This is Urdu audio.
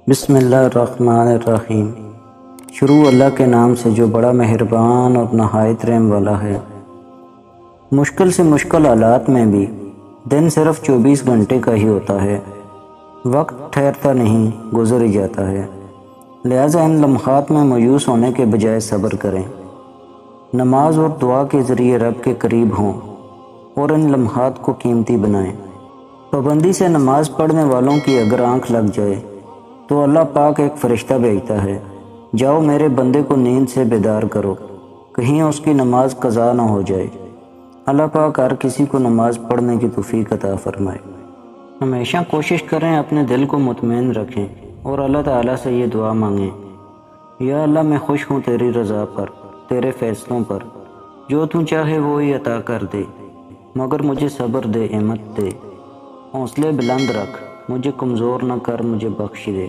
بسم اللہ الرحمن الرحیم۔ شروع اللہ کے نام سے جو بڑا مہربان اور نہایت رحم والا ہے۔ مشکل سے مشکل حالات میں بھی دن صرف 24 گھنٹے کا ہی ہوتا ہے۔ وقت ٹھہرتا نہیں، گزر ہی جاتا ہے۔ لہٰذا ان لمحات میں مایوس ہونے کے بجائے صبر کریں، نماز اور دعا کے ذریعے رب کے قریب ہوں اور ان لمحات کو قیمتی بنائیں۔ پابندی سے نماز پڑھنے والوں کی اگر آنکھ لگ جائے تو اللہ پاک ایک فرشتہ بھیجتا ہے، جاؤ میرے بندے کو نیند سے بیدار کرو، کہیں اس کی نماز قضا نہ ہو جائے۔ اللہ پاک ہر کسی کو نماز پڑھنے کی توفیق عطا فرمائے۔ ہمیشہ کوشش کریں اپنے دل کو مطمئن رکھیں اور اللہ تعالیٰ سے یہ دعا مانگیں، یا اللہ میں خوش ہوں تیری رضا پر، تیرے فیصلوں پر، جو تو چاہے وہی عطا کر دے، مگر مجھے صبر دے، ہمت دے، حوصلے بلند رکھ، مجھے کمزور نہ کر، مجھے بخش دے۔